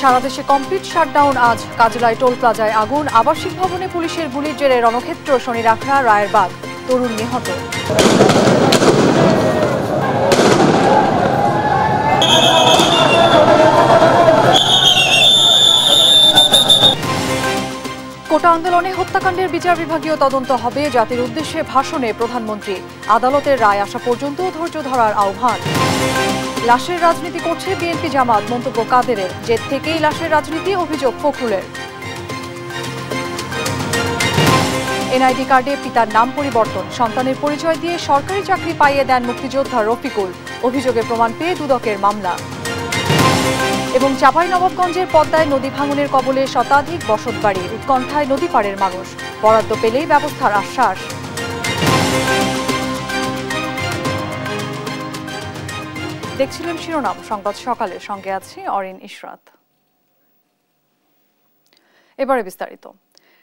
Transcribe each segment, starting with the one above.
সারা দেশে complete shutdown আজ। কাজলায় toll প্লাজায় আগুন, আবাসিক ভবনে পুলিশের গুলির জেরে রণক্ষেত্র, শনিরাখড়া, রায়েরবাগ, তরুণ নিহত। কোটা আন্দোলনে হত্যাকাণ্ডের বিচার বিভাগীয় তদন্ত হবে, জাতির উদ্দেশ্যে ভাষণে প্রধানমন্ত্রী। আদালতের রায় আসা পর্যন্ত ধৈর্য ধরার আহ্বান। লাশের রাজনীতি করছে বিএনপি জামাত, মন্তব্য কাদেরের। জেদ থেকেই লাশের রাজনীতি, অভিযোগ ফখরুলের। এনআইডি কার্ডে পিতার নাম পরিবর্তন, সন্তানের পরিচয় দিয়ে সরকারি চাকরি পাইয়ে দেন মুক্তিযোদ্ধা রফিকুল। অভিযোগে প্রমাণ পেয়ে দুদকের মামলা। এবং চাঁপাইনবাবগঞ্জের পদ্মায় নদী ভাঙনের কবলে শতাধিক বসতবাড়ি, উৎকণ্ঠায় নদী পাড়ের মানুষ। বরাদ্দ পেলেই ব্যবস্থার আশ্বাস। দেখছিলেন শিরোনাম সংবাদ সকালের, সঙ্গে আছি অরিন ইশরাত। এবারে বিস্তারিত।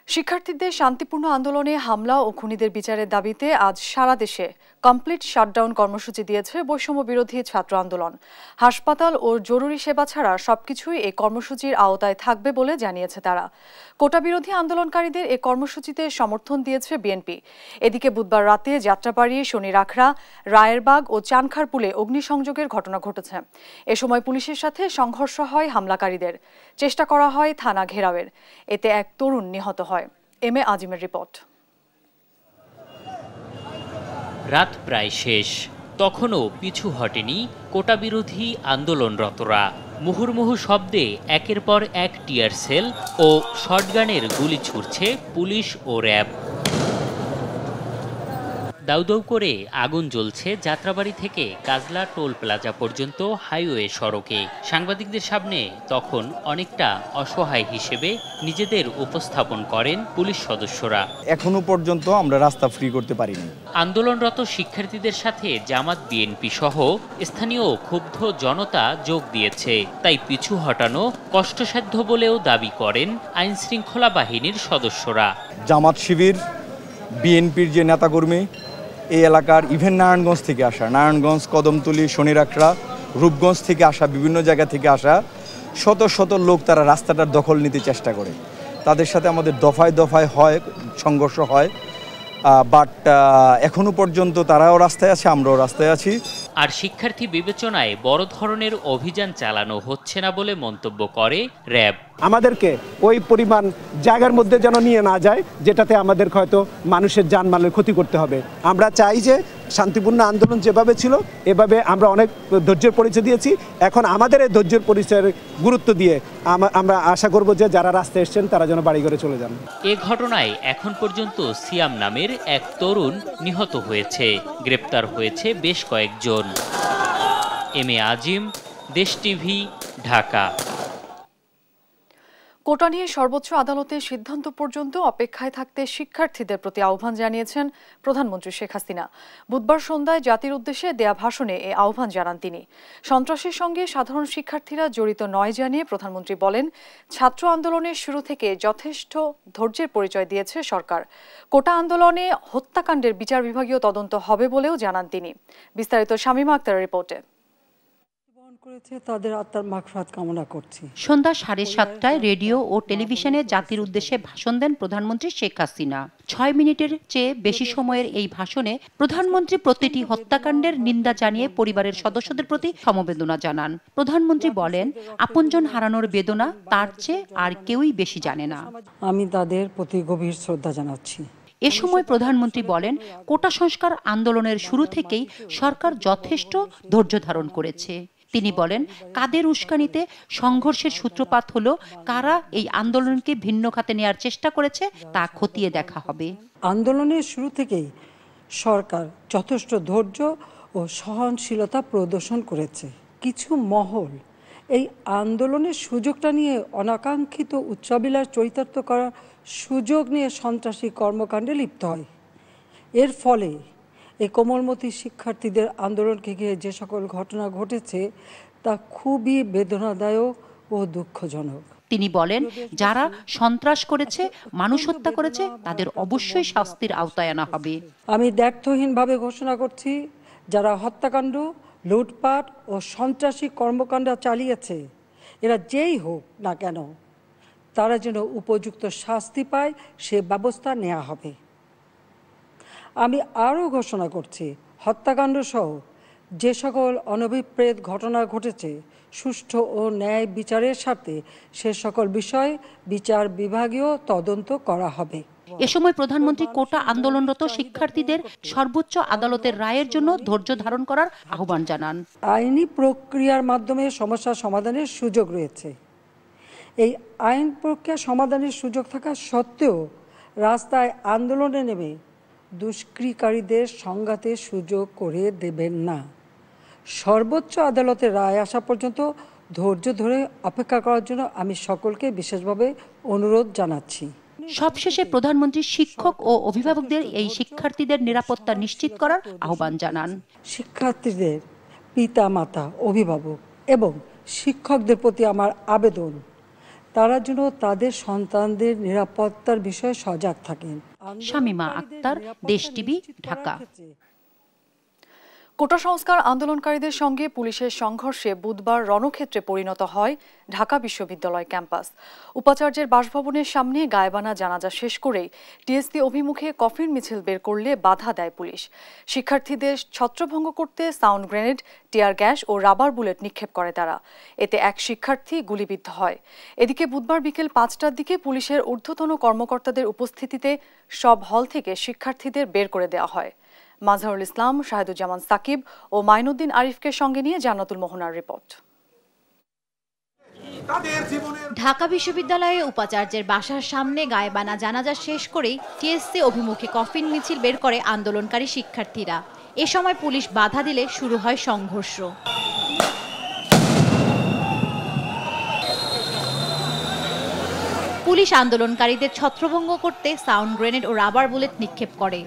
শিক্ষার্থীদের শান্তিপূর্ণ আন্দোলনে হামলা ও খুনিদের বিচারের দাবিতে আজ সারা দেশে কমপ্লিট শাটডাউন কর্মসূচি দিয়েছে বৈষম্য বিরোধী ছাত্র আন্দোলন। হাসপাতাল ও জরুরি সেবা ছাড়া সবকিছুই এই কর্মসূচির আওতায় থাকবে বলে জানিয়েছে তারা। কোটা বিরোধী আন্দোলনকারীদের এ কর্মসূচিতে সমর্থন দিয়েছে বিএনপি। এদিকে বুধবার রাতে যাত্রাবাড়ি, শনিরাখড়া, রায়েরবাগ ও চানখারপুলে অগ্নিসংযোগের ঘটনা ঘটেছে। এ সময় পুলিশের সাথে সংঘর্ষ হয় হামলাকারীদের। চেষ্টা করা হয় থানা ঘেরাওয়ের। এতে এক তরুণ নিহত হয়। M A আজিমের report. রাত প্রায় শেষ, তখনও পিছু হটেনি কোটা বিরোধী আন্দোলনরতরা। মুহুর্মুহু শব্দে একের পর এক টিয়ার সেল ও শটগানের গুলি ছুড়ছে পুলিশ ও র্যাব। দাউ দাউ করে আগুন জ্বলছে যাত্রাবাড়ি থেকে কাজলা টোল প্লাজা পর্যন্ত হাইওয়ে সড়কে। সাংবাদিকদের সামনে তখন অনেকটা অসহায় হিসেবে নিজেদের উপস্থাপন করেন পুলিশ সদস্যরা। এখনো পর্যন্ত আমরা রাস্তা ফ্রি করতে পারিনি। আন্দোলনরত শিক্ষার্থীদের সাথে জামাত, বিএনপি সহ স্থানীয় ক্ষুব্ধ জনতা যোগ দিয়েছে। তাই পিছু হটানো কষ্টসাধ্য বলেও দাবি করেন আইন শৃঙ্খলা বাহিনীর সদস্যরা। জামাত শিবির, বিএনপির যে নেতাকর্মী এই এলাকার, ইভেন নারায়ণগঞ্জ থেকে আসা, নারায়ণগঞ্জ, কদমতলী, শনিরাখড়া, রূপগঞ্জ থেকে আসা, বিভিন্ন জায়গা থেকে আসা শত শত লোক তারা রাস্তাটার দখল নিতে চেষ্টা করে। তাদের সাথে আমাদের দফায় দফায় হয় সংঘর্ষ হয়, বাট এখনো পর্যন্ত তারাও রাস্তায় আছে, আমরাও রাস্তায় আছি। আর শিক্ষার্থী বিবেচনায় বড় ধরনের অভিযান চালানো হচ্ছে না বলে মন্তব্য করে র্যাব। আমাদেরকে ওই পরিমাণ জায়গার মধ্যে যেন নিয়ে না যায় যেটাতে আমাদের হয়তো মানুষের জানমালের ক্ষতি করতে হবে। আমরা চাই যে শান্তিপূর্ণ আন্দোলন যেভাবে ছিল এভাবে আমরা অনেক ধৈর্যের পরিচয় দিয়েছি। এখন আমাদের এই ধৈর্যের পরিচয়ের গুরুত্ব দিয়ে আমরা আশা করব যে যারা রাস্তায় এসছেন তারা যেন বাড়ি ঘরে চলে যান। এ ঘটনায় এখন পর্যন্ত সিয়াম নামের এক তরুণ নিহত হয়েছে। গ্রেপ্তার হয়েছে বেশ কয়েকজন। এম এ আজিম, দেশ টিভি, ঢাকা। কোটা নিয়ে সর্বোচ্চ আদালতের সিদ্ধান্ত পর্যন্ত অপেক্ষায় থাকতে শিক্ষার্থীদের প্রতি আহ্বান জানিয়েছেন প্রধানমন্ত্রী শেখ হাসিনা। বুধবার সন্ধ্যায় জাতির উদ্দেশ্যে দেয়া ভাষণে এ আহ্বান জানান তিনি। সন্ত্রাসের সঙ্গে সাধারণ শিক্ষার্থীরা জড়িত নয় জানিয়ে প্রধানমন্ত্রী বলেন, ছাত্র আন্দোলনের শুরু থেকে যথেষ্ট ধৈর্যের পরিচয় দিয়েছে সরকার। কোটা আন্দোলনে হত্যাকাণ্ডের বিচার বিভাগীয় তদন্ত হবে বলেও জানান তিনি। বিস্তারিত শামীমা আক্তারের রিপোর্টে। তাদের আত্মার মাগফিরাত কামনা করছি। সন্ধ্যা 7:30টায় রেডিও ও টেলিভিশনে জাতির উদ্দেশ্যে ভাষণ দেন প্রধানমন্ত্রী শেখ হাসিনা। 6 মিনিটের চেয়ে বেশি সময়ের এই ভাষণে প্রধানমন্ত্রী প্রতিটি হত্যাকাণ্ডের নিন্দা জানিয়ে পরিবারের সদস্যদের প্রতি সমবেদনা জানান। প্রধানমন্ত্রী বলেন, আপনজন হারানোর বেদনা তার চেয়ে আর কেউই বেশি জানে না। আমি তাদের প্রতি গভীর শ্রদ্ধা জানাচ্ছি। এ সময় প্রধানমন্ত্রী বলেন, কোটা সংস্কার আন্দোলনের শুরু থেকেই সরকার যথেষ্ট ধৈর্য ধারণ করেছে। তিনি বলেন, কাদের উস্কানিতে সংঘর্ষের সূত্রপাত হলো, কারা এই আন্দোলনকে ভিন্ন খাতে নেওয়ার চেষ্টা করেছে তা খতিয়ে দেখা হবে। আন্দোলনের শুরু থেকেই সরকার যথেষ্ট ধৈর্য ও সহনশীলতা প্রদর্শন করেছে। কিছু মহল এই আন্দোলনের সুযোগটা নিয়ে অনাকাঙ্ক্ষিত উচ্চাবিলাস চরিতার্থ করার সুযোগ নিয়ে সন্ত্রাসী কর্মকাণ্ডে লিপ্ত হয়। এর ফলে এই কোমলমতি শিক্ষার্থীদের আন্দোলনকে ঘিরে যে সকল ঘটনা ঘটেছে তা খুবই বেদনাদায়ক ও দুঃখজনক। তিনি বলেন, যারা সন্ত্রাস করেছে, মানুষ হত্যা করেছে, তাদের অবশ্যই শাস্তির আওতায় আনা হবে। আমি দ্ব্যর্থহীনভাবে ঘোষণা করছি, যারা হত্যাকাণ্ড, লুটপাট ও সন্ত্রাসী কর্মকাণ্ড চালিয়েছে এরা যেই হোক না কেন তারা যেন উপযুক্ত শাস্তি পায় সে ব্যবস্থা নেওয়া হবে। আমি আরও ঘোষণা করছি, হত্যাকাণ্ড সহ যে সকল অনভিপ্রেত ঘটনা ঘটেছে সুষ্ঠু ও ন্যায় বিচারের স্বার্থে সে সকল বিষয় বিচার বিভাগীয় তদন্ত করা হবে। এ সময় প্রধানমন্ত্রী কোটা আন্দোলনরত শিক্ষার্থীদের সর্বোচ্চ আদালতের রায়ের জন্য ধৈর্য ধারণ করার আহ্বান জানান। আইনি প্রক্রিয়ার মাধ্যমে সমস্যা সমাধানের সুযোগ রয়েছে। এই আইন প্রক্রিয়া সমাধানের সুযোগ থাকা সত্ত্বেও রাস্তায় আন্দোলনে নেমে দুষ্কৃতিকারীদের সংঘাতের সুযোগ করে দেবেন না। সর্বোচ্চ আদালতের রায় আসা পর্যন্ত ধৈর্য ধরে অপেক্ষা করার জন্য আমি সকলকে বিশেষভাবে অনুরোধ জানাচ্ছি। সবশেষে প্রধানমন্ত্রী শিক্ষক ও অভিভাবকদের এই শিক্ষার্থীদের নিরাপত্তা নিশ্চিত করার আহ্বান জানান। শিক্ষার্থীদের পিতা মাতা, অভিভাবক এবং শিক্ষকদের প্রতি আমার আবেদন, তারা যেন তাদের সন্তানদের নিরাপত্তার বিষয়ে সজাগ থাকেন। শামিমা আক্তার, দেশ টিভি, ঢাকা। কোটা সংস্কার আন্দোলনকারীদের সঙ্গে পুলিশের সংঘর্ষে বুধবার রণক্ষেত্রে পরিণত হয় ঢাকা বিশ্ববিদ্যালয় ক্যাম্পাস। উপাচার্যের বাসভবনের সামনে গায়েবানা জানাজা শেষ করেই টিএসসি অভিমুখে কফিন মিছিল বের করলে বাধা দেয় পুলিশ। শিক্ষার্থীদের ছত্রভঙ্গ করতে সাউন্ড গ্রেনেড, টিয়ার গ্যাস ও রাবার বুলেট নিক্ষেপ করে তারা। এতে এক শিক্ষার্থী গুলিবিদ্ধ হয়। এদিকে বুধবার বিকেল 5টার দিকে পুলিশের ঊর্ধ্বতন কর্মকর্তাদের উপস্থিতিতে সব হল থেকে শিক্ষার্থীদের বের করে দেওয়া হয়। মাজহারুল ইসলাম, শাহিদুজ্জামান সাকিব ও মাইনুদ্দিন আরিফকে সঙ্গে নিয়ে জান্নাতুল মোহনার রিপোর্ট। ঢাকা বিশ্ববিদ্যালয়ে উপাচার্যের বাসার সামনে গায়েবানা জানাজা শেষ করেই টিএসসি অভিমুখে কফিন মিছিল বের করে আন্দোলনকারী শিক্ষার্থীরা। এ সময় পুলিশ বাধা দিলে শুরু হয় সংঘর্ষ। পুলিশ আন্দোলনকারীদের ছত্রভঙ্গ করতে সাউন্ড গ্রেনেড ও রাবার বুলেট নিক্ষেপ করে।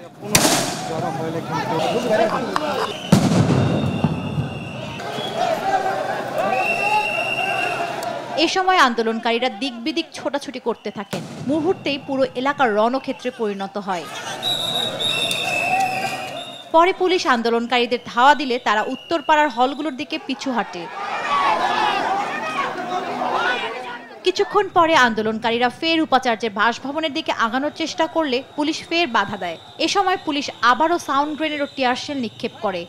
এ সময় আন্দোলনকারীরা দিক বিদিক ছোটাছুটি করতে থাকেন। মুহূর্তেই পুরো এলাকার রণক্ষেত্রে পরিণত হয়। পরে পুলিশ আন্দোলনকারীদের ধাওয়া দিলে তারা উত্তরপাড়ার হলগুলোর দিকে পিছু হাঁটে। কিছুক্ষণ পরে আন্দোলনকারীরা ফের উপাচার্যের বাসভবনের দিকে আগানোর চেষ্টা করলে পুলিশ ফের বাধা দেয়। এ সময় পুলিশ আবারও সাউন্ড গ্রেনেড ও টিয়ার শেল নিক্ষেপ করে।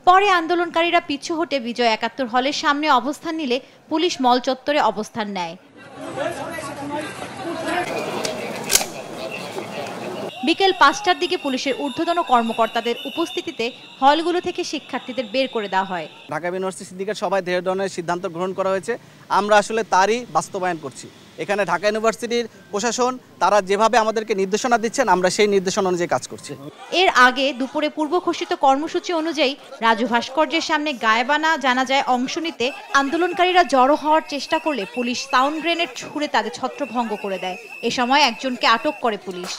পরে আন্দোলনকারীরা পিছু হটে বিজয় ৭১ হলের সামনে অবস্থান নিলে পুলিশ মল চত্বরে অবস্থান নেয়। বিকেল ৫টার দিকে পুলিশের ঊর্ধ্বতন কর্মকর্তাদের উপস্থিতিতে হলগুলো থেকে শিক্ষার্থীদের বের করে দেওয়া হয়। ঢাকা ইউনিভার্সিটি সিন্ডিকেট সবাই ধরনের সিদ্ধান্ত গ্রহণ করা হয়েছে, আমরা আসলে তারই বাস্তবায়ন করছি। এখানে ঢাকা ইউনিভার্সিটির প্রশাসন তারা যেভাবে আমাদেরকে নির্দেশনা দিচ্ছেন আমরা সেই নির্দেশনা অনুযায়ী কাজ করছি। এর আগে দুপুরে পূর্ব ঘোষিত কর্মসূচি অনুযায়ী রাজু ভাস্কর্যের সামনে গায়েবানা জানাজায় অংশ নিতে আন্দোলনকারীরা জড়ো হওয়ার চেষ্টা করলে পুলিশ সাউন্ড গ্রেনেড ছুড়ে তাদের ছত্রভঙ্গ করে দেয়। এ সময় একজনকে আটক করে পুলিশ।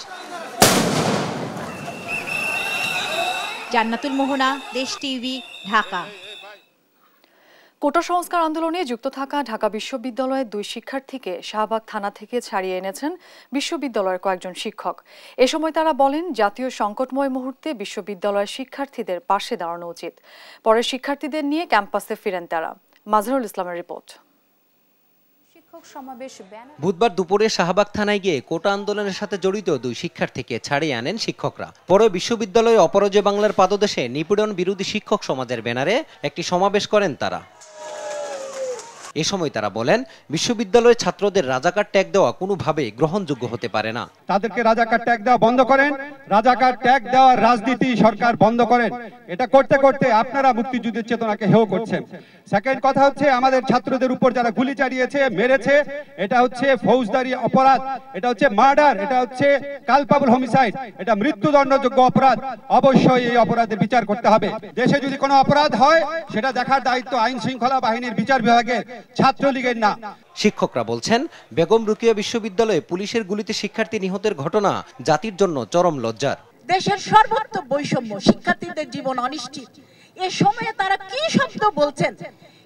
জান্নাতুল মোহনা, দেশ টিভি, ঢাকা। কোটা সংস্কার আন্দোলনে যুক্ত থাকা ঢাকা বিশ্ববিদ্যালয়ের 2 শিক্ষার্থীকে শাহবাগ থানা থেকে ছাড়িয়ে এনেছেন বিশ্ববিদ্যালয়ের কয়েকজন শিক্ষক। এ সময় তারা বলেন, জাতীয় সংকটময় মুহূর্তে বিশ্ববিদ্যালয়ের শিক্ষার্থীদের পাশে দাঁড়ানো উচিত। পরে শিক্ষার্থীদের নিয়ে ক্যাম্পাসে ফিরেন তারা। মাজহারুল ইসলামের রিপোর্ট। বুধবার দুপুরে শাহবাগ থানায় গিয়ে কোটা আন্দোলনের সাথে জড়িত 2 শিক্ষার্থীকে ছাড়িয়ে আনেন শিক্ষকরা। পরে বিশ্ববিদ্যালয়ে অপরাজয় বাংলার পাদদেশে নিপীড়ন বিরোধী শিক্ষক সমাজের ব্যানারে একটি সমাবেশ করেন তারা। এ সময় তারা বলেন, বিশ্ববিদ্যালয়ের ছাত্রদের রাজাকার ট্যাগ দেওয়া কোনোভাবেই গ্রহণযোগ্য হতে পারে না। তাদেরকে রাজাকার ট্যাগ দেওয়া বন্ধ করেন, রাজাকার ট্যাগ দেওয়ার রাজনীতি সরকার বন্ধ করেন। এটা করতে করতে আপনারা মুক্তিযুদ্ধের চেতনাকে হেয় করছেন। সেকেন্ড কথা হচ্ছে, আমাদের ছাত্রদের উপর যারা গুলি চালিয়েছে, মেরেছে, এটা হচ্ছে ফৌজদারি অপরাধ, এটা হচ্ছে মার্ডার, এটা হচ্ছে কালপাবল হোমিসাইড, এটা মৃত্যুদণ্ডযোগ্য অপরাধ। অবশ্যই এই অপরাধের বিচার করতে হবে। দেশে যদি কোনো অপরাধ হয় সেটা দেখার দায়িত্ব আইন শৃঙ্খলা বাহিনীর বিচার বিভাগের, ছাত্রলীগের না। শিক্ষকরা বলছেন, বেগম রোকেয়া বিশ্ববিদ্যালয়ে পুলিশের গুলিতে শিক্ষার্থী নিহতের ঘটনা জাতির জন্য চরম লজ্জার। দেশের সর্বত্র বৈষম্য, শিক্ষার্থীদের জীবন অনিশ্চিত। এ সময়ে তারা কি শব্দ বলছেন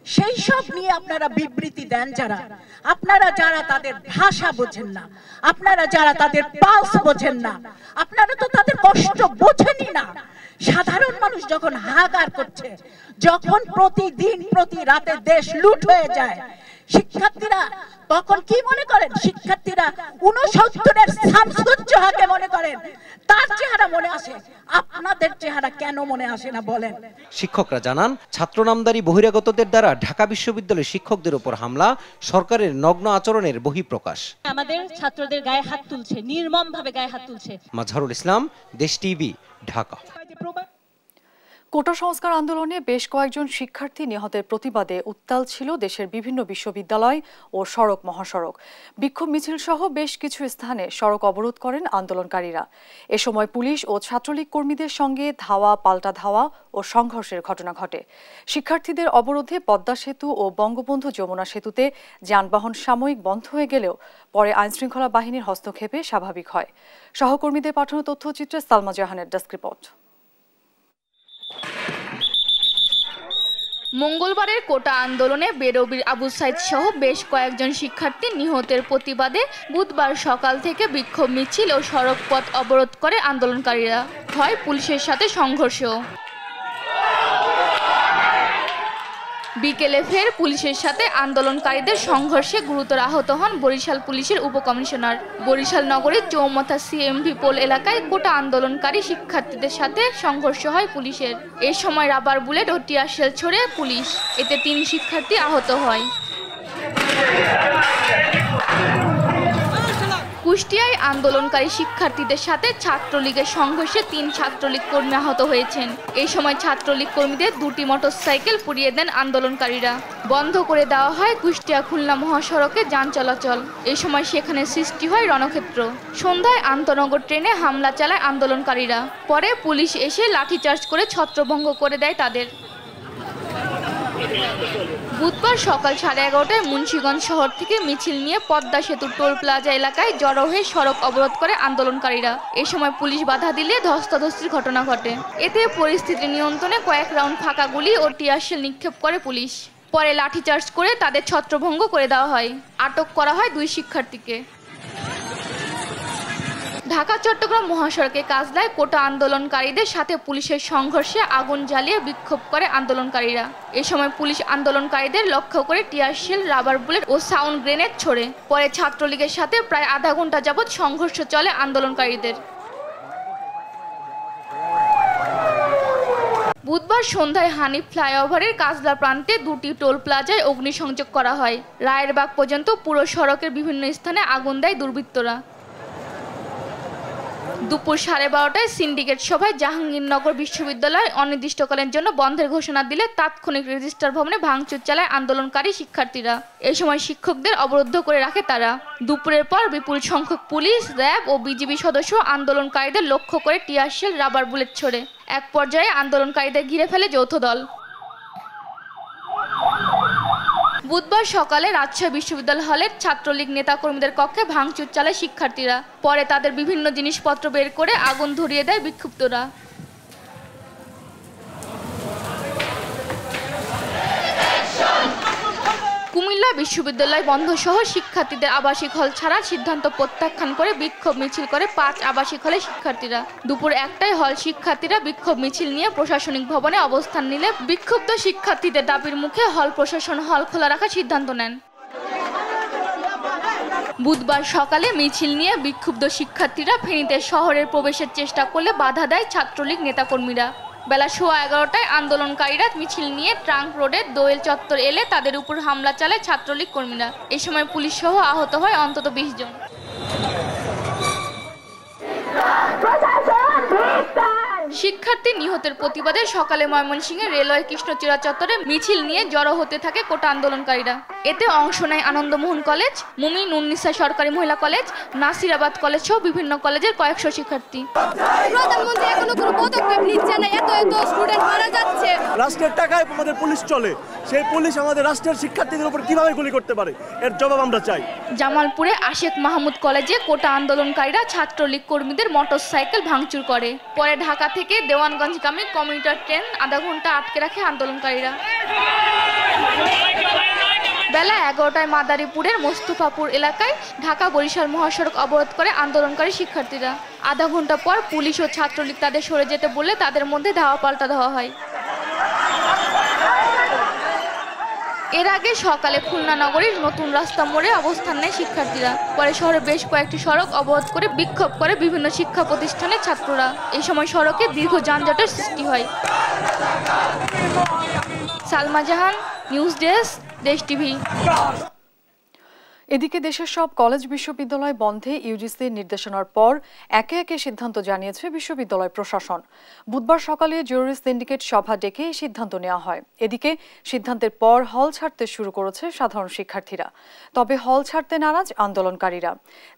সেই সব নিয়ে আপনারা বিবৃতি দেন আপনারা যারা তাদের ভাষা বোঝেন না, আপনারা যারা তাদের পালস বোঝেন না, আপনারা তো তাদের কষ্ট বোঝেনই না। সাধারণ মানুষ যখন হাহাকার করছে, যখন প্রতিদিন প্রতি রাতে দেশ লুট হয়ে যায়, শিক্ষার্থীরা তখন কি মনে করেন? শিক্ষার্থীরা 69-এর শামসুজ্জোহাকে মনে করেন, তার চেহারা মনে আসে, আপনাদের চেহারা কেন মনে আসে না বলেন? শিক্ষকরা জানান, ছাত্র নামদারি বহিরাগতদের দ্বারা ঢাকা বিশ্ববিদ্যালয়ের শিক্ষকদের উপর হামলা সরকারের নগ্ন আচরণের বহিঃপ্রকাশ। আমাদের ছাত্রদের গায়ে হাত তুলছে, নির্মমভাবে গায়ে হাত তুলছে। মাজহারুল ইসলাম, দেশ টিভি, ঢাকা। কোটা সংস্কার আন্দোলনে বেশ কয়েকজন শিক্ষার্থী নিহতের প্রতিবাদে উত্তাল ছিল দেশের বিভিন্ন বিশ্ববিদ্যালয় ও সড়ক মহাসড়ক। বিক্ষোভ মিছিল সহ বেশ কিছু স্থানে সড়ক অবরোধ করেন আন্দোলনকারীরা। এ সময় পুলিশ ও ছাত্রলীগ কর্মীদের সঙ্গে ধাওয়া পাল্টা ধাওয়া ও সংঘর্ষের ঘটনা ঘটে। শিক্ষার্থীদের অবরোধে পদ্মা সেতু ও বঙ্গবন্ধু যমুনা সেতুতে যানবাহন সাময়িক বন্ধ হয়ে গেলেও পরে আইনশৃঙ্খলা বাহিনীর হস্তক্ষেপে স্বাভাবিক হয়। সহকর্মীদের পাঠানো তথ্যচিত্রে সালমা জাহানের ডেস্ক রিপোর্ট। মঙ্গলবারের কোটা আন্দোলনে বেরবির আবু সাইদ সহ বেশ কয়েকজন শিক্ষার্থী নিহতের প্রতিবাদে বুধবার সকাল থেকে বিক্ষোভ মিছিল ও সড়ক পথ অবরোধ করে আন্দোলনকারীরা। হয় পুলিশের সাথে সংঘর্ষ। বিকেলে ফের পুলিশের সাথে আন্দোলনকারীদের সংঘর্ষে গুরুতর আহত হন বরিশাল পুলিশের উপকমিশনার। বরিশাল নগরীর চৌমাথা সিএমভি পোল এলাকায় কোটা আন্দোলনকারী শিক্ষার্থীদের সাথে সংঘর্ষ হয় পুলিশের। এ সময় রাবার বুলেট ও টিয়ার শেল ছোড়ে পুলিশ, এতে 3 শিক্ষার্থী আহত হয়। কুষ্টিয়ায় আন্দোলনকারী শিক্ষার্থীদের সাথে ছাত্রলীগের সংঘর্ষে 3 ছাত্রলীগ কর্মী আহত হয়েছেন। এই সময় ছাত্রলীগ কর্মীদের 2টি মোটরসাইকেল পুড়িয়ে দেন আন্দোলনকারীরা। বন্ধ করে দেওয়া হয় কুষ্টিয়া খুলনা মহাসড়কে যান চলাচল। এই সময় সেখানে সৃষ্টি হয় রণক্ষেত্র। সন্ধ্যায় আন্তনগর ট্রেনে হামলা চালায় আন্দোলনকারীরা। পরে পুলিশ এসে লাঠিচার্জ করে ছত্রভঙ্গ করে দেয় তাদের। বুধবার সকাল 11:30টায় মুন্সিগঞ্জ শহর থেকে মিছিল নিয়ে পদ্মা সেতু টোল প্লাজা এলাকায় জড়ো হয়ে সড়ক অবরোধ করে আন্দোলনকারীরা। এ সময় পুলিশ বাধা দিলে ধস্তাধস্তির ঘটনা ঘটে। এতে পরিস্থিতি নিয়ন্ত্রণে কয়েক রাউন্ড ফাঁকা গুলি ও টিয়ার শেল নিক্ষেপ করে পুলিশ। পরে লাঠিচার্জ করে তাদের ছত্রভঙ্গ করে দেওয়া হয়। আটক করা হয় 2 শিক্ষার্থীকে। ঢাকা চট্টগ্রাম মহাসড়কে কাজলায় কোটা আন্দোলনকারীদের সাথে পুলিশের সংঘর্ষে আগুন জ্বালিয়ে বিক্ষোভ করে আন্দোলনকারীরা। এ সময় পুলিশ আন্দোলনকারীদের লক্ষ্য করে টিয়ার শেল, রাবার বুলেট ও সাউন্ড গ্রেনেড ছোড়ে। পরে ছাত্রলীগের সাথে প্রায় আধা ঘন্টা যাবৎ সংঘর্ষ চলে আন্দোলনকারীদের। বুধবার সন্ধ্যায় হানিফ ফ্লাইওভারের কাজলা প্রান্তে 2টি টোল প্লাজায় অগ্নিসংযোগ করা হয়। রায়েরবাগ পর্যন্ত পুরো সড়কের বিভিন্ন স্থানে আগুন দেয় দুর্বৃত্তরা। দুপুর 12:30টায় সিন্ডিকেট সভায় জাহাঙ্গীরনগর বিশ্ববিদ্যালয় অনির্দিষ্টকালের জন্য বন্ধের ঘোষণা দিলে তাৎক্ষণিক রেজিস্ট্রার ভবনে ভাঙচুর চালায় আন্দোলনকারী শিক্ষার্থীরা। এই সময় শিক্ষকদের অবরুদ্ধ করে রাখে তারা। দুপুরের পর বিপুল সংখ্যক পুলিশ, র্যাব ও বিজিবি সদস্য আন্দোলনকারীদের লক্ষ্য করে টিয়ার শেল, রাবার বুলেট ছোড়ে। এক পর্যায়ে আন্দোলনকারীদের ঘিরে ফেলে যৌথ দল। বুধবার সকালে রাজশাহী বিশ্ববিদ্যালয় হলের ছাত্রলীগ নেতাকর্মীদের কক্ষে ভাঙচুর চালায় শিক্ষার্থীরা। পরে তাদের বিভিন্ন জিনিসপত্র বের করে আগুন ধরিয়ে দেয় বিক্ষুব্ধরা। কুমিল্লা বিশ্ববিদ্যালয় বন্ধ সহ শিক্ষার্থীদের আবাসিক হল ছাড়ার সিদ্ধান্ত প্রত্যাখ্যান করে বিক্ষোভ মিছিল করে 5 আবাসিক হলের শিক্ষার্থীরা। দুপুর 1টায় হল শিক্ষার্থীরা বিক্ষোভ মিছিল নিয়ে প্রশাসনিক ভবনে অবস্থান নিলে বিক্ষুব্ধ শিক্ষার্থীদের দাবির মুখে হল প্রশাসন হল খোলা রাখার সিদ্ধান্ত নেন। বুধবার সকালে মিছিল নিয়ে বিক্ষুব্ধ শিক্ষার্থীরা ফেনীতে শহরের প্রবেশের চেষ্টা করলে বাধা দেয় ছাত্রলীগ নেতাকর্মীরা। বেলা 11:15টায় আন্দোলনকারীরা মিছিল নিয়ে ট্রাঙ্ক রোডের দোয়েল চত্বর এলে তাদের উপর হামলা চালায় ছাত্রলীগ কর্মীরা। এ সময় পুলিশ সহ আহত হয় অন্তত 20 জন। শিক্ষার্থী নিহতের প্রতিবাদে সকালে ময়মনসিংহের রেলওয়ে কৃষ্ণচূড়া চত্বরে মিছিল নিয়ে জড়ো হতে থাকে কোটা আন্দোলনকারীরা। এতে অংশ নেয় আনন্দমোহন কলেজ, মুমিন-উন-নিসা সরকারি মহিলা কলেজ, নাসিরাবাদ কলেজ সহ বিভিন্ন কলেজের কয়েকশো শিক্ষার্থী। প্রধানমন্ত্রী এখনো কোনো পদক্ষেপ নিচ্ছে না, এত স্টুডেন্ট মারা যাচ্ছে। রাষ্ট্রের টাকায় আমাদের পুলিশ চলে, সেই পুলিশ আমাদের রাষ্ট্রের শিক্ষার্থীদের উপর কিভাবে গুলি করতে পারে, এর জবাব আমরা চাই। জামালপুরে আশেক মাহমুদ কলেজে কোটা আন্দোলনকারীরা ছাত্রলীগ কর্মীদের মোটরসাইকেল ভাঙচুর করে। পরে ঢাকা থেকে দেওয়ানগঞ্জগামী কমিউটার ট্রেন আধা ঘন্টা আটকে রাখে আন্দোলনকারীরা। বেলা 11টায় মাদারীপুরের মোস্তফাপুর এলাকায় ঢাকা বরিশাল মহাসড়ক অবরোধ করে আন্দোলনকারী শিক্ষার্থীরা। আধা ঘন্টা পর পুলিশ ও ছাত্রলীগ তাদের সরে যেতে বলে তাদের মধ্যে ধাওয়া পাল্টা দেওয়া হয়। এর আগে সকালে খুলনা নগরীর নতুন রাস্তা মোড়ে অবস্থান নেয় শিক্ষার্থীরা। পরে শহরে বেশ কয়েকটি সড়ক অবরোধ করে বিক্ষোভ করে বিভিন্ন শিক্ষা প্রতিষ্ঠানের ছাত্ররা। এই সময় সড়কে দীর্ঘ যানজটের সৃষ্টি হয়। সালমা জাহান, নিউজ ডেস্ক, দেশ টিভি। এদিকে দেশের সব কলেজ বিশ্ববিদ্যালয় বন্ধে ইউজিসির নির্দেশনার পর একে একে সিদ্ধান্ত জানিয়েছে বিশ্ববিদ্যালয় প্রশাসন। বুধবার সকালে জরুরি সিন্ডিকেট সভা ডেকে এই সিদ্ধান্ত নেওয়া হয়। এদিকে সিদ্ধান্তের পর হল ছাড়তে শুরু করেছে সাধারণ শিক্ষার্থীরা। তবে হল ছাড়তে নারাজ আন্দোলনকারীরা।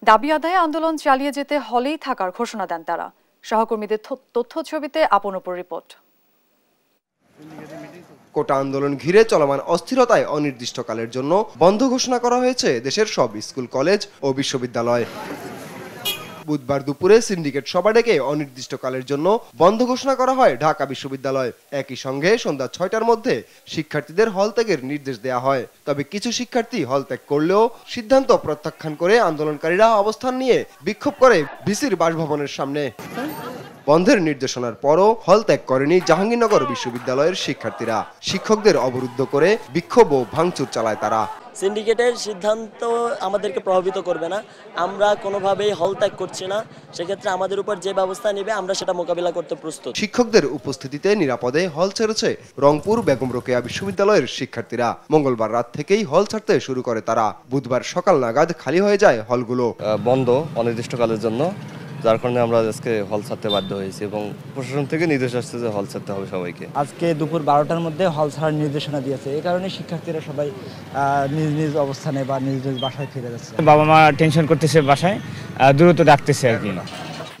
দাবি আদায়ে আন্দোলন চালিয়ে যেতে হলেই থাকার ঘোষণা দেন তারা। সহকর্মীদের তথ্য ছবিতে আপনপুর রিপোর্ট। কোটা আন্দোলন ঘিরে চলমান অস্থিরতায় অনির্দিষ্টকালের জন্য বন্ধ ঘোষণা করা হয়েছে দেশের সব স্কুল, কলেজ ও বিশ্ববিদ্যালয়। বুধবার দুপুরে সিন্ডিকেট সভা ডেকে অনির্দিষ্টকালের জন্য বন্ধ ঘোষণা করা হয় ঢাকা বিশ্ববিদ্যালয়। একই সঙ্গে সন্ধ্যা 6টার মধ্যে শিক্ষার্থীদের হল ত্যাগের নির্দেশ দেওয়া হয়। তবে কিছু শিক্ষার্থী হল ত্যাগ করলেও সিদ্ধান্ত প্রত্যাখ্যান করে আন্দোলনকারীরা অবস্থান নিয়ে বিক্ষোভ করে ভিসির বাসভবনের সামনে। বন্ধের নির্দেশনার পরও হল ত্যাগ করেনি জাহাঙ্গীরনগর বিশ্ববিদ্যালয়ের শিক্ষার্থীরা। শিক্ষকদের অবরুদ্ধ করে বিক্ষোভ ও ভাঙচুর চালায় তারা। সিন্ডিকেটের সিদ্ধান্ত আমাদেরকে প্রভাবিত করবে না, আমরা কোনোভাবেই হল ত্যাগ করছি না। সেক্ষেত্রে আমাদের উপর যে ব্যবস্থা নেবে আমরা সেটা মোকাবিলা করতে প্রস্তুত। শিক্ষকদের উপস্থিতিতে নিরাপদে হল ছেড়েছে রংপুর বেগম রোকেয়া বিশ্ববিদ্যালয়ের শিক্ষার্থীরা। মঙ্গলবার রাত থেকেই হল ছাড়তে শুরু করে তারা। বুধবার সকাল নাগাদ খালি হয়ে যায় হলগুলো। বন্ধ অনির্দিষ্টকালের জন্য, যার কারণে আমরা আজকে হল ছাড়তে বাধ্য হয়েছি এবং প্রশাসন থেকে নির্দেশ আসছে যে হল ছাড়তে হবে সবাইকে। আজকে দুপুর 12টার মধ্যে হল ছাড়ার নির্দেশনা দিয়েছে। এই কারণে শিক্ষার্থীরা সবাই নিজ নিজ অবস্থানে বা নিজ নিজ বাসায় ফিরে যাচ্ছে। বাবা মা টেনশন করতেছে, বাসায় দ্রুত ডাকতেছে আর কি।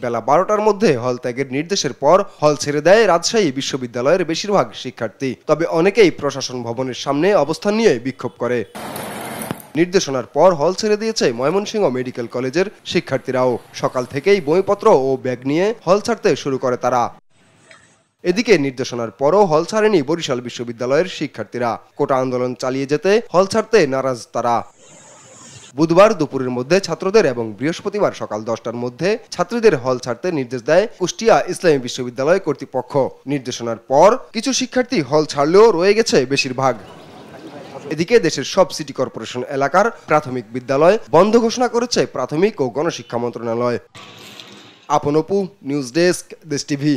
বেলা 12টার মধ্যে হল ত্যাগের নির্দেশের পর হল ছেড়ে দেয় রাজশাহী বিশ্ববিদ্যালয়ের বেশিরভাগ শিক্ষার্থী। তবে অনেকেই প্রশাসন ভবনের সামনে অবস্থান নিয়ে বিক্ষোভ করে। নির্দেশনার পর হল ছেড়ে দিয়েছে ময়মনসিংহ মেডিকেল কলেজের শিক্ষার্থীরাও। সকাল থেকেই বইপত্র ও ব্যাগ নিয়ে হল ছাড়তে শুরু করে তারা। এদিকে নির্দেশনার পরও হল ছাড়েনি বরিশাল বিশ্ববিদ্যালয়ের শিক্ষার্থীরা। কোটা আন্দোলন চালিয়ে যেতে হল ছাড়তে নারাজ তারা। বুধবার দুপুরের মধ্যে ছাত্রদের এবং বৃহস্পতিবার সকাল 10টার মধ্যে ছাত্রীদের হল ছাড়তে নির্দেশ দেয় কুষ্টিয়া ইসলামী বিশ্ববিদ্যালয় কর্তৃপক্ষ। নির্দেশনার পর কিছু শিক্ষার্থী হল ছাড়লেও রয়ে গেছে বেশিরভাগ। এদিকে দেশের সব সিটি কর্পোরেশন এলাকার প্রাথমিক বিদ্যালয় বন্ধ ঘোষণা করেছে প্রাথমিক ও গণশিক্ষা মন্ত্রণালয়। আপনপু, নিউজ ডেস্ক, দেশ টিভি।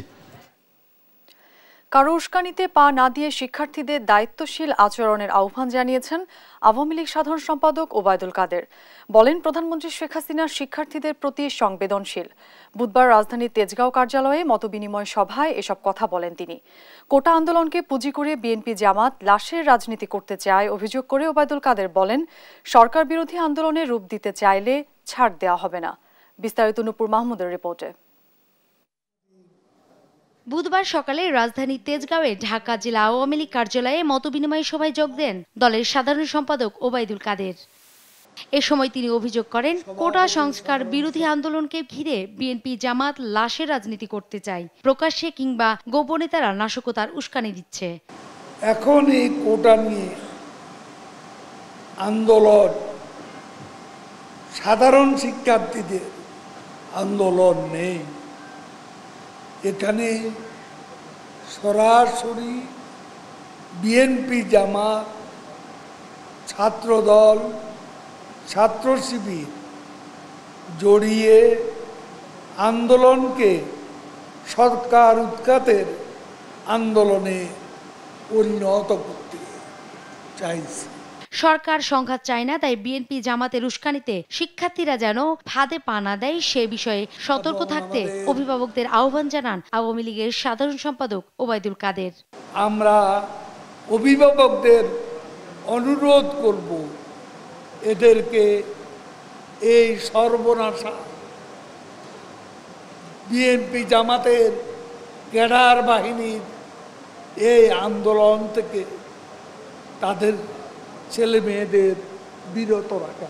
কারো উস্কানিতে পা না দিয়ে শিক্ষার্থীদের দায়িত্বশীল আচরণের আহ্বান জানিয়েছেন আওয়ামী লীগ সাধারণ সম্পাদক ওবায়দুল কাদের। বলেন, প্রধানমন্ত্রী শেখ হাসিনা শিক্ষার্থীদের প্রতি সংবেদনশীল। বুধবার রাজধানীর তেজগাঁও কার্যালয়ে মতবিনিময় সভায় এসব কথা বলেন তিনি। কোটা আন্দোলনকে পুঁজি করে বিএনপি জামাত লাশের রাজনীতি করতে চায় অভিযোগ করে ওবায়দুল কাদের বলেন, সরকার বিরোধী আন্দোলনে রূপ দিতে চাইলে ছাড় দেওয়া হবে না। বিস্তারিত নূপুর মাহমুদের রিপোর্টে। বুধবার সকালে রাজধানী তেজগাঁওয়ে ঢাকা জেলা আওয়ামী লীগ কার্যালয়ে মতবিনিময় সভায় যোগ দেন দলের সাধারণ সম্পাদক ওবায়দুল কাদের। এ সময় তিনি অভিযোগ করেন, কোটা সংস্কার বিরোধী আন্দোলনকে ঘিরে বিএনপি জামাত লাশের রাজনীতি করতে চায়। প্রকাশ্যে কিংবা গোপনে তারা নাশকতার উস্কানি দিচ্ছে। এখন এই কোটা নিয়ে আন্দোলন সাধারণ শিক্ষার্থীদের আন্দোলন নেই। এখানে সরাসরি বিএনপি জামাত, ছাত্রদল, ছাত্র শিবির জড়িয়ে আন্দোলনকে সরকার উৎখাতের আন্দোলনে পরিণত করতে চাইছে। সরকার সংঘাত চায় না, তাই বিএনপি জামাতের উস্কানিতে শিক্ষার্থীরা যেন ফাঁদে পা না দেয় সে বিষয়ে সতর্ক থাকতে অভিভাবকদের আহ্বান জানান আওয়ামী লীগের সাধারণ সম্পাদক ওবায়দুল কাদের। আমরা অভিভাবকদের অনুরোধ করব, এদেরকে এই সর্বনাশা বিএনপি জামাতের ক্যাডার বাহিনীর এই আন্দোলন থেকে তাদের ছেলে মেয়েদের বিরত রাখা।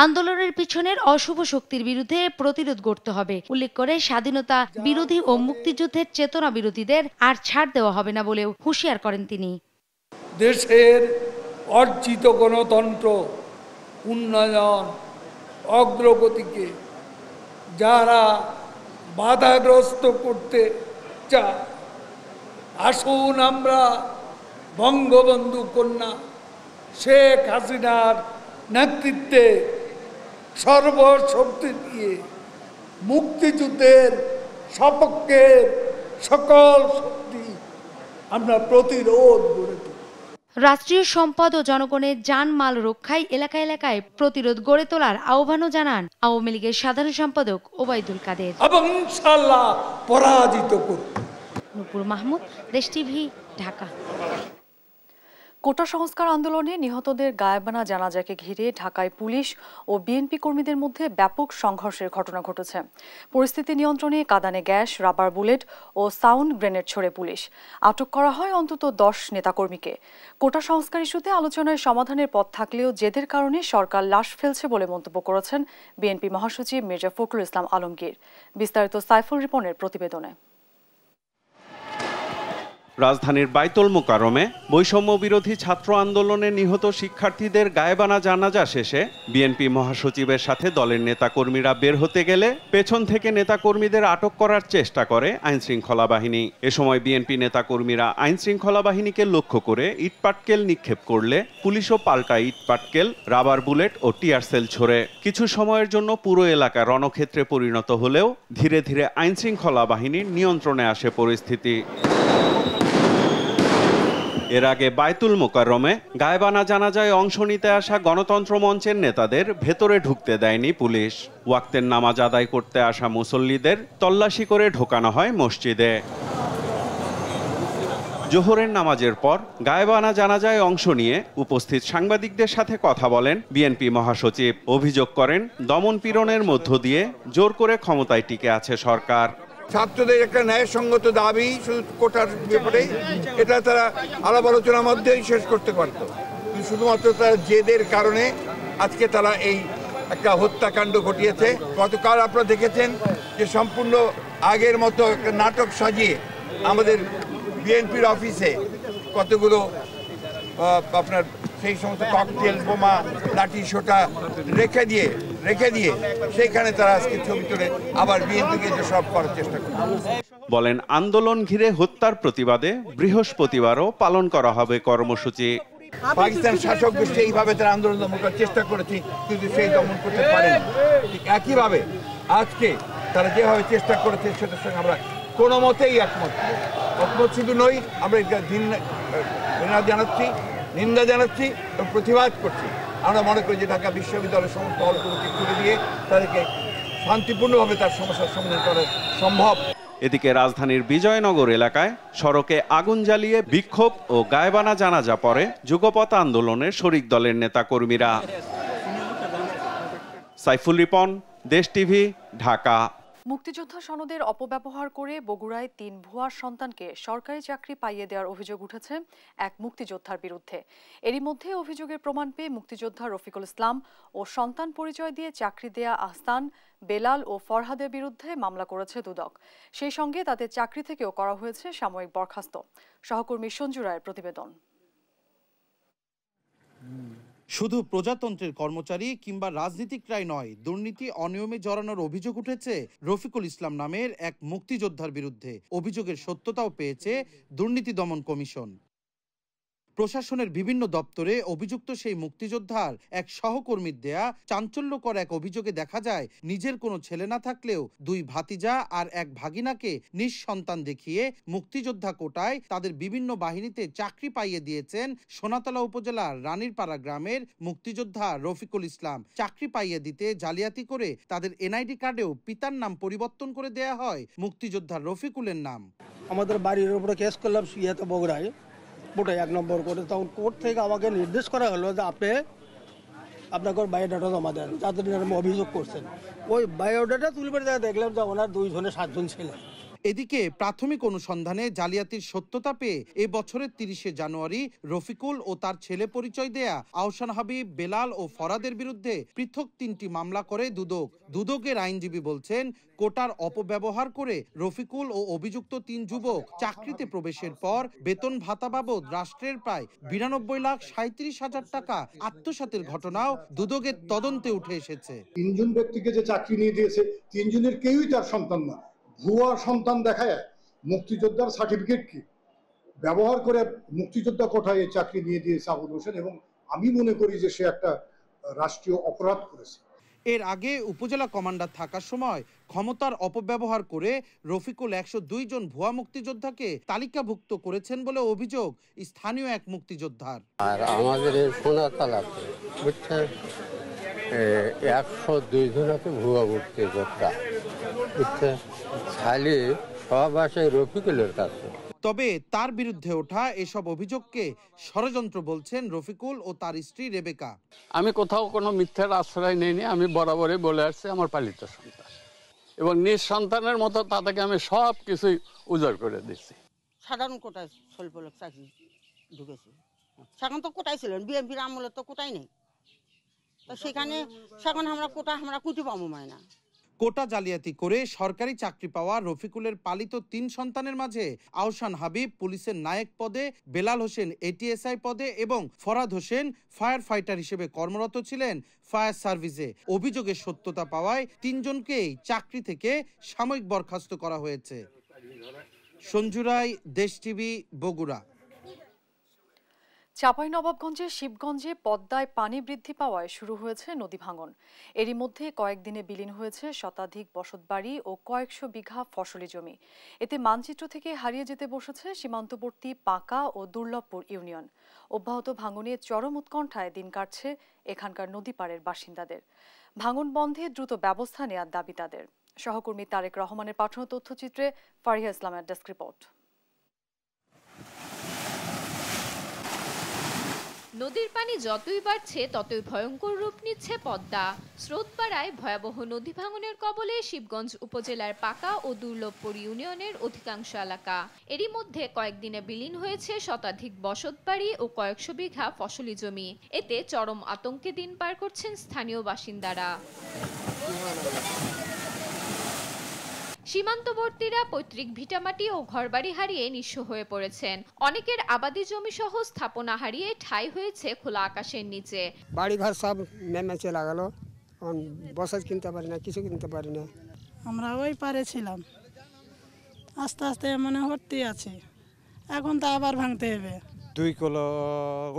আন্দোলনের পিছনের অশুভ শক্তির বিরুদ্ধে প্রতিরোধ গড়তে হবে উল্লেখ করে স্বাধীনতা বিরোধী ও মুক্তিযুদ্ধের চেতনা বিরোধীদের আর ছাড় দেওয়া হবে না বলেও হুঁশিয়ার করেন তিনি। দেশের অর্জিত গণতন্ত্র, উন্নয়ন, অগ্রগতিকে যারা বাধাগ্রস্ত করতে চায়, আসুন আমরা বঙ্গবন্ধু কন্যা শেখ হাসিনার নেতৃত্বে সর্বশক্তি দিয়ে মুক্তিযুদ্ধের সপক্ষের সকল শক্তি আমরা প্রতিরোধ গড়ে তুলি। রাষ্ট্রীয় সম্পদ ও জনগণের জানমাল রক্ষায় এলাকায় এলাকায় প্রতিরোধ গড়ে তোলার আহ্বানও জানান আওয়ামী লীগের সাধারণ সম্পাদক ওবায়দুল কাদের। এবং ইনশাআল্লাহ পরাজিত করব। নূপুর মাহমুদ, দেশ টিভি, ঢাকা। কোটা সংস্কার আন্দোলনে নিহতদের গায়েবানা জানাজাকে ঘিরে ঢাকায় পুলিশ ও বিএনপি কর্মীদের মধ্যে ব্যাপক সংঘর্ষের ঘটনা ঘটেছে। পরিস্থিতি নিয়ন্ত্রণে কাঁদানে গ্যাস, রাবার বুলেট ও সাউন্ড গ্রেনেড ছড়ে পুলিশ। আটক করা হয় অন্তত 10 নেতাকর্মীকে। কোটা সংস্কার ইস্যুতে আলোচনায় সমাধানের পথ থাকলেও জেদের কারণে সরকার লাশ ফেলছে বলে মন্তব্য করেছেন বিএনপি মহাসচিব মির্জা ফখরুল ইসলাম আলমগীর। বিস্তারিত সাইফুল রিপনের প্রতিবেদনে। রাজধানীর বাইতুল মোকাররমে বৈষম্য বিরোধী ছাত্র আন্দোলনে নিহত শিক্ষার্থীদের গায়েবানা জানাজা শেষে বিএনপি মহাসচিবের সাথে দলের নেতাকর্মীরা বের হতে গেলে পেছন থেকে নেতাকর্মীদের আটক করার চেষ্টা করে আইনশৃঙ্খলা বাহিনী। এ সময় বিএনপি নেতাকর্মীরা আইনশৃঙ্খলা বাহিনীকে লক্ষ্য করে ইটপাটকেল নিক্ষেপ করলে পুলিশও পাল্টা ইটপাটকেল, রাবার বুলেট ও টিয়ার সেল ছোড়ে। কিছু সময়ের জন্য পুরো এলাকা রণক্ষেত্রে পরিণত হলেও ধীরে ধীরে আইনশৃঙ্খলা বাহিনীর নিয়ন্ত্রণে আসে পরিস্থিতি। এর আগে বাইতুল মোকাররমে গায়েবানা জানাজায় অংশ নিতে আসা গণতন্ত্র মঞ্চের নেতাদের ভেতরে ঢুকতে দেয়নি পুলিশ। ওয়াক্তের নামাজ আদায় করতে আসা মুসল্লিদের তল্লাশি করে ঢোকানো হয় মসজিদে। জোহরের নামাজের পর গায়েবানা জানাজায় অংশ নিয়ে উপস্থিত সাংবাদিকদের সাথে কথা বলেন বিএনপি মহাসচিব। অভিযোগ করেন দমন-পীড়নের মধ্য দিয়ে জোর করে ক্ষমতায় টিকে আছে সরকার। ছাত্রদের একটা ন্যায়সঙ্গত দাবি শুধু কোটার ব্যাপারে, এটা তারা আলাপ আলোচনার মধ্যেই শেষ করতে পারত। শুধুমাত্র তারা জেদের কারণে আজকে তারা এই একটা হত্যাকাণ্ড ঘটিয়েছে। গতকাল আপনারা দেখেছেন যে সম্পূর্ণ আগের মতো একটা নাটক সাজিয়ে আমাদের বিএনপির অফিসে কতগুলো আপনার সেই সমস্ত ককটেল, বোমা, লাঠি সোটা রেখে দিয়ে সেইখানে তারা আজকে ছবি তুলে আবার বিএনপিকে সব করার চেষ্টা করে। বলেন আন্দোলন ঘিরে হত্যার প্রতিবাদে বৃহস্পতিবারও পালন করা হবে কর্মসূচি। পাকিস্তান শাসক গোষ্ঠী এইভাবে তারা আন্দোলন দমন করার চেষ্টা করেছে, কিন্তু সেই দমন করতে পারেনি। ঠিক একইভাবে আজকে তারা যেভাবে চেষ্টা করেছে সেটার সঙ্গে আমরা কোনো মতেই একমত শুধু নই, আমরা নিন্দা জানাচ্ছি এবং প্রতিবাদ করছি। আমরা মনে করি যে ঢাকা বিশ্ববিদ্যালয়ের সমস্ত হলগুলোকে খুলে দিয়ে তাদেরকে শান্তিপূর্ণভাবে তার সমস্যার সমাধান করা সম্ভব। এদিকে রাজধানীর বিজয়নগর এলাকায় সড়কে আগুন জ্বালিয়ে বিক্ষোভ ও গায়েবানা জানাজা পরে যুগপৎ আন্দোলনের শরিক দলের নেতাকর্মীরা। সাইফুল রিপন, দেশ টিভি, ঢাকা। মুক্তিযোদ্ধা সনদের অপব্যবহার করে বগুড়ায় 3 ভুয়া সন্তানকে সরকারি চাকরি পাইয়ে দেওয়ার অভিযোগ উঠেছে এক মুক্তিযোদ্ধার বিরুদ্ধে। এরই মধ্যে অভিযোগের প্রমাণ পেয়ে মুক্তিযোদ্ধা রফিকুল ইসলাম ও সন্তান পরিচয় দিয়ে চাকরি দেয়া আহসান, বেলাল ও ফরহাদের বিরুদ্ধে মামলা করেছে দুদক। সেই সঙ্গে তাদের চাকরি থেকেও করা হয়েছে সাময়িক বরখাস্ত। সহকর্মী সঞ্জু রায়ের প্রতিবেদন। শুধু প্রজাতন্ত্রের কর্মচারী কিংবা রাজনীতিকরাই নয়, দুর্নীতি অনিয়মে জড়ানোর অভিযোগ উঠেছে রফিকুল ইসলাম নামের এক মুক্তিযোদ্ধার বিরুদ্ধে। অভিযোগের সত্যতাও পেয়েছে দুর্নীতি দমন কমিশন। প্রশাসনের বিভিন্ন দপ্তরে অভিযুক্ত সেই মুক্তিযোদ্ধার এক সহকর্মীর দেয়া চাঞ্চল্যকর এক অভিযোগে দেখা যায় নিজের কোনো ছেলে না থাকলেও 2 ভাতিজা আর এক ভাগিনাকে নিঃসন্তান দেখিয়ে মুক্তিযোদ্ধা কোটায় তাদের বিভিন্ন বাহিনীতে চাকরি পাইয়ে দিয়েছেন সোনাতলা উপজেলার রানীরপাড়া গ্রামের মুক্তিযোদ্ধা রফিকুল ইসলাম। চাকরি পাইয়ে দিতে জালিয়াতি করে তাদের এনআইডি কার্ডেও পিতার নাম পরিবর্তন করে দেয়া হয় মুক্তিযোদ্ধা রফিকুলের নাম। আমাদের বাড়ির উপরে কেস করলাম বগুড়ায়, 1 নম্বর কোর্টে। তখন কোর্ট থেকে আমাকে নির্দেশ করা হলো যে আপনার বায়োডাটা জমা দেন, যাদের নামে অভিযোগ করছেন। ওই বায়োডাটা তুলবে দেখলাম যে ওনার 2 জনে 7 জন ছেলে। এদিকে প্রাথমিক অনুসন্ধানে জালিয়াতির সত্যতা পেয়ে এ বছরের ৩০শে জানুয়ারি রফিকুল ও তার ছেলে পরিচয় দেয়া আহসান হাবিব, বেলাল ও ফরাদের বিরুদ্ধে পৃথক ৩টি মামলা করে দুদক। দুদকের আইনজীবী বলছেন, কোটার অপব্যবহার করে রফিকুল ও অভিযুক্ত ৩ যুবক চাকরিতে প্রবেশের পর বেতন ভাতা বাবদ রাষ্ট্রের প্রায় ৯২,৩৭,০০০ টাকা আত্মসাতের ঘটনাও দুদকের তদন্তে উঠে এসেছে। ৩ জন ব্যক্তিকে যে চাকরি নিয়ে দিয়েছে ৩ জনের কেউই তার সন্তান না, ভুয়া সন্তান দেখায় মুক্তিযোদ্ধার সার্টিফিকেট কি ব্যবহার করে মুক্তিযোদ্ধা কোটায় চাকরি নিয়ে দিয়েছে আবুল হোসেন, এবং আমি মনে করি যে সে একটা রাষ্ট্রীয় অপরাধ করেছে। এর আগে উপজেলা কমান্ডার থাকার সময় ক্ষমতার অপব্যবহার করে রফিকুল ১০২ জন ভুয়া মুক্তিযোদ্ধাকে তালিকাভুক্ত করেছেন বলে অভিযোগ স্থানীয় এক মুক্তিযোদ্ধার। আর আমাদের এই সোনাতলাতে বুঝছেন ১০২ জন আছে ভুয়া মুক্তিযোদ্ধা, বুঝছেন, খালি সব আসে রফিকুলের কাছে। তবে তার বিরুদ্ধে ওঠা এসব অভিযোগকে ষড়যন্ত্র বলছেন রফিকুল ও তার স্ত্রী রেবেকা। আমি কোথাও কোনো মিথ্যার আশ্রয় নেইনি, আমি বরাবরই বলে আসছি আমার পালিত সন্তান এবং নিজ সন্তানের মতো তাদেরকে আমি সব কিছুই উজাড় করে দিচ্ছি। সাধারণ কোটায় স্বল্পলোক চাকরি ঢুকেছে, সেখান তো কোটাই ছিলেন, বিএনপির আমলে তো কোটাই নেই, তো সেখানে সেখানে আমরা কোটা আমরা কুটি পাবো মায়না। কোটা জালিয়াতি করে সরকারি চাকরি পাওয়া রফিকুলের পালিত ৩ সন্তানের মাঝে আহসান হাবিব পুলিশের নায়েক পদে, বেলাল হোসেন এটিএসআই পদে এবং ফরাদ হোসেন ফায়ার ফাইটার হিসেবে কর্মরত ছিলেন ফায়ার সার্ভিসে। অভিযোগের সত্যতা পাওয়ায় ৩ জনকেই চাকরি থেকে সাময়িক বরখাস্ত করা হয়েছে। সঞ্জু রায়, দেশ টিভি, বগুড়া। চাঁপাইনবাবগঞ্জের শিবগঞ্জে পদ্মায় পানি বৃদ্ধি পাওয়ায় শুরু হয়েছে নদী ভাঙন। এরই মধ্যে কয়েকদিনে বিলীন হয়েছে শতাধিক বসতবাড়ি ও কয়েকশো বিঘা ফসলি জমি। এতে মানচিত্র থেকে হারিয়ে যেতে বসেছে সীমান্তবর্তী পাঁকা ও দুর্লভপুর ইউনিয়ন। অব্যাহত ভাঙনে চরম উৎকণ্ঠায় দিন কাটছে এখানকার নদী পাড়ের বাসিন্দাদের। ভাঙন বন্ধে দ্রুত ব্যবস্থা নেওয়ার দাবি তাদের। সহকর্মী তারেক রহমানের পাঠানো তথ্যচিত্রে ফারিহা ইসলামের ডেস্ক রিপোর্ট। নদীর পানি যতই বাড়ছে ততই ভয়ঙ্কর রূপ নিচ্ছে পদ্মা। স্রোত বাড়ায় ভয়াবহ নদী ভাঙনের কবলে শিবগঞ্জ উপজেলার পাকা ও দুর্লভপুর ইউনিয়নের অধিকাংশ এলাকা। এরই মধ্যে কয়েকদিনে বিলীন হয়েছে শতাধিক বসতবাড়ি ও কয়েকশো বিঘা ফসলি জমি। এতে চরম আতঙ্কে দিন পার করছেন স্থানীয় বাসিন্দারা। সীমান্তবর্তীরা পৈতৃক ভিটামাটি ও ঘরবাড়ি হারিয়ে নিঃস্ব হয়ে পড়েছেন। অনেকের আবাদি জমি সহ স্থাপনা হারিয়ে ঠাঁই হয়েছে খোলা আকাশের নিচে। বাড়িঘর সব নেমে চলে গেল, বসত কিনতে পারি না, কিছু কিনতে পারি না। আমরা ওই পারে ছিলাম, আস্তে আস্তে মনে হতে আছে, এখন তো আবার ভাঙতে হবে। 2 কিলো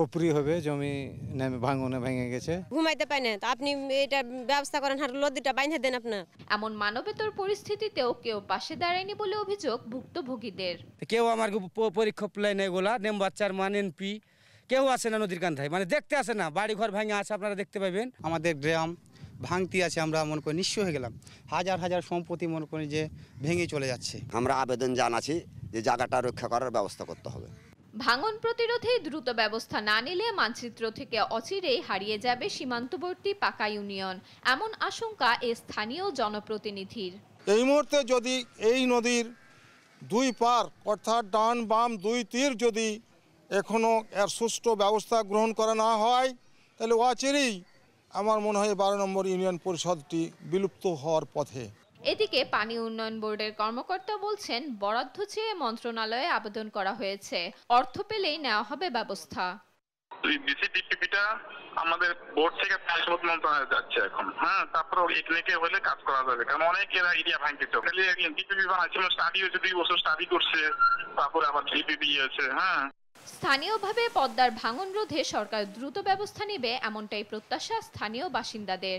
উপরি হবে জমি ভাঙনে ভেঙে গেছে। ঘুমাইতে পাই না, আপনি এটা ব্যবস্থা করেন, আর লদিটা বাইন্ধে দেন আপনার। এমন মানবেতর পরিস্থিতিতেও কেউ পাশে দাঁড়ায়নি বলে অভিযোগ ভুক্তভোগীদের। কেউ আমার পরীক্ষা প্লেন এগুলা মেম্বার চেয়ারম্যান এমপি কেউ আসে না নদীর কান্ধায়, মানে দেখতে আসে না। বাড়ি ঘর ভেঙে আছে, আপনারা দেখতে পাবেন। আমাদের গ্রাম ভাঙতি আছে, আমরা মনে করি নিঃস্ব হয়ে গেলাম। হাজার হাজার সম্পত্তি মনে করি যে ভেঙে চলে যাচ্ছে। আমরা আবেদন জানাচ্ছি যে জায়গাটা রক্ষা করার ব্যবস্থা করতে হবে। ভাঙন প্রতিরোধে দ্রুত ব্যবস্থা না নিলে মানচিত্র থেকে অচিরেই হারিয়ে যাবে সীমান্তবর্তী পাকা ইউনিয়ন, এমন আশঙ্কা এই স্থানীয় জনপ্রতিনিধির। এই মুহূর্তে যদি এই নদীর 2 পার অর্থাৎ ডান বাম 2 তীর যদি এখনো এর সুষ্ঠু ব্যবস্থা গ্রহণ করা না হয়, তাহলে অচিরেই আমার মনে হয় 12 নম্বর ইউনিয়ন পরিষদটি বিলুপ্ত হওয়ার পথে। এদিকে পানি উন্নয়ন বোর্ডের কর্মকর্তা বলছেন, বরাদ্দ চেয়ে মন্ত্রণালয়ে আবেদন করা হয়েছে, অর্থ পেলেই নেওয়া হবে ব্যবস্থা। বিসিডিপিটা আমাদের বোর্ড থেকে পানিসম্পদ মন্ত্রণালয়ে যাচ্ছে এখন। তারপর এখানে হলে কাজ করা যাবে, কারণ অনেক এরিয়া ভাঙতেছে। ডিপিপি বানাচ্ছে, স্টাডি হয়েছে, 2 বছর স্টাডি করছে, তারপরে আবার ডিপিপি হয়েছে। স্থানীয়ভাবে পদ্মার ভাঙন রোধে সরকার দ্রুত ব্যবস্থা নেবে, এমনটাই প্রত্যাশা স্থানীয় বাসিন্দাদের।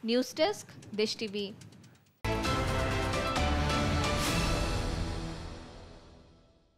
নিউজ ডেস্ক, দেশ টিভি।